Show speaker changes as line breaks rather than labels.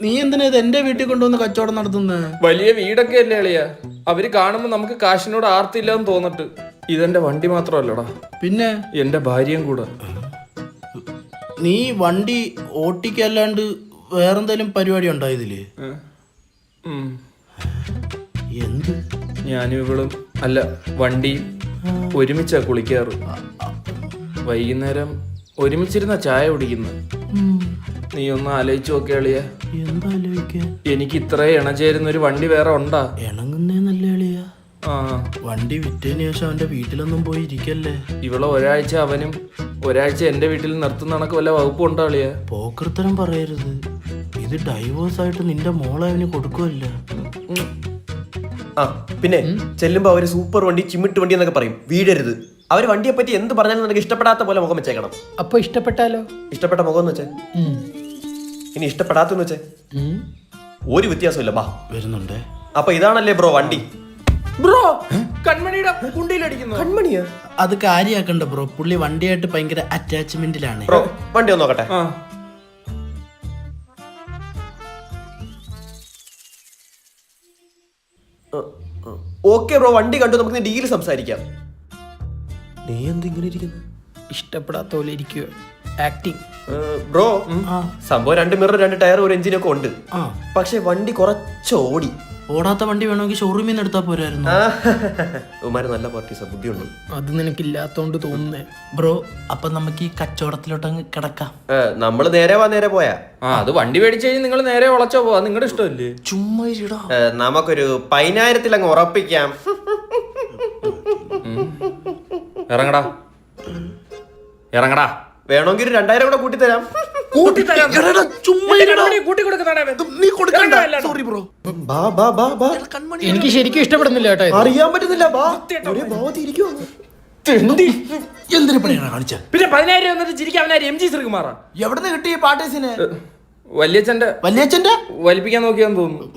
നീ എന്തിനാ ഇത് എന്റെ വീട്ടിൽ കൊണ്ടുവന്ന് കച്ചവടം നടത്തുന്നത്?
വലിയ വീടൊക്കെ അല്ലേ അളിയാ, അവര് കാണുമ്പോ നമുക്ക് കാശിനോട് ആർത്തില്ലാന്ന് തോന്നിട്ട്. ഇതെന്റെ വണ്ടി മാത്രമല്ലടാ,
പിന്നെ
എന്റെ ഭാര്യയും കൂടെ.
നീ വണ്ടി ഓട്ടിക്കല്ലാണ്ട് വേറെന്തെങ്കിലും പരിപാടി ഉണ്ടോ ഇതില്? എന്ത്?
ഞാനും ഇവളും അല്ല വണ്ടി ഒരുമിച്ചാ കുളിക്കാറ്. വൈകുന്നേരം ഒരുമിച്ചിരുന്ന ചായ കുടിക്കുന്നത്. നീ ഒന്ന് ആലോചിച്ച് നോക്കിയ അളിയ,
എന്താ ആലോചിക്കാൻ?
എനിക്ക് ഇത്ര ഇണചേരുന്ന ഒരു വണ്ടി വേറെ ഉണ്ടാ?
ഇണങ്ങുന്നേന്നല്ല എളിയ.
ആ,
വണ്ടി വിറ്റതിന് ശേഷം അവന്റെ വീട്ടിലൊന്നും പോയി ഇരിക്കല്ലേ.
ഇവളെ ഒരാഴ്ച അവനും ഒരാഴ്ച എന്റെ വീട്ടിൽ നിർത്തുന്ന കണക്ക് വല്ല വകുപ്പ് ഉണ്ടോ അളിയ?
പോക്കർത്തരം പറയരുത്. ഇത് ഡൈവോഴ്സ് ആയിട്ട് നിന്റെ മോളെ അവന് കൊടുക്കുമല്ല.
ആ പിന്നെ ചെല്ലുമ്പോ അവര് സൂപ്പർ വണ്ടി, ചിമ്മിട്ട് വണ്ടി എന്നൊക്കെ പറയും. വീടരുത്. അവര് വണ്ടിയെ പറ്റി എന്ത് പറഞ്ഞാലും നിനക്ക് ഇഷ്ടപ്പെടാത്ത പോലെ മുഖം വെച്ചേക്കണം.
അപ്പൊ ഇഷ്ടപ്പെട്ടാലോ?
ഇഷ്ടപ്പെട്ട മുഖം എന്ന് വെച്ചേ. ഇനി ഇഷ്ടപ്പെടാത്തെന്ന് വെച്ചേ ഒരു വ്യത്യാസമില്ല. ബാ
വരുന്നുണ്ടേ.
അപ്പൊ ഇതാണല്ലേ ബ്രോ വണ്ടി?
ബ്രോ കൺമണിയുടെ കുണ്ടിയിലടിക്കുന്നു.
കൺമണിയാ?
അത് കാര്യാക്കണ്ട ബ്രോ. പുള്ളി വണ്ടിയായിട്ട് ഭയങ്കര അറ്റാച്ച്മെന്റിലാണ്.
ബ്രോ വണ്ടി ഒന്ന് നോക്കട്ടെ. ഓക്കെ ബ്രോ, വണ്ടി കണ്ടു, നമുക്ക് ഡീല് സംസാരിക്കാം. നീ എന്തിങ്ങനെ ഇരിക്കുന്നു?
ഇഷ്ടപ്പെടാത്ത പോലെ ഇരിക്കുക. ആക്ടിങ്.
ബ്രോ സംഭവം 2 മിറർ 2 ടയർ 1 എഞ്ചിനൊക്കെ ഉണ്ട്.
ആ,
പക്ഷെ വണ്ടി കുറച്ച് ഓടി.
ഓടാത്ത വണ്ടി വേണമെങ്കിൽ ഷോറൂമിൽ നിന്ന് എടുത്താൽ പോരായിരുന്നു.
ഉമാര് നല്ല പാർട്ടീസാ, ബുദ്ധിയുണ്ട്.
അത് നിനക്കില്ലാത്തോണ്ട് തോന്നുന്നേ.
ബ്രോ അപ്പൊ നമുക്ക് ഈ കച്ചവടത്തിലോട്ടങ്ങ് കിടക്കാം.
നമ്മള് നേരെ പോയാ
അത് വണ്ടി മേടിച്ചു കഴിഞ്ഞ് നിങ്ങൾ നേരെ വളച്ചോ പോവാ, നിങ്ങളുടെ ഇഷ്ടമല്ലേ?
ചുമ്മാ ഇരിടാ.
നമുക്കൊരു 10,000 അങ്ങ് ഉറപ്പിക്കാം.
ഇറങ്ങടാ ഇറങ്ങടാ.
വേണമെങ്കിൽ ഒരു 2,000 കൂടെ കൂട്ടിത്തരാം.
Sorry bro.
എനിക്ക് ശരിക്കും ഇഷ്ടപ്പെടുന്നില്ല കേട്ടോ ഇത്.
അറിയാൻ പറ്റുന്നില്ല. ഒരേ ഭാവത്തിൽ ഇരിക്കുവാ.
എന്തിനു പണിയാണ് കാണിച്ച?
പിന്നെ 10,000 വന്നിട്ട് ചിരിക്കാൻ അവനാര് MG ശ്രീകുമാറാ?
എവിടെ നിന്ന് കിട്ടി പാർട്ടീസിന്?
വല്യച്ഛന്റെ
വല്യച്ഛന്റെ
വലിപ്പിക്കാൻ നോക്കിയാന്ന് തോന്നുന്നു.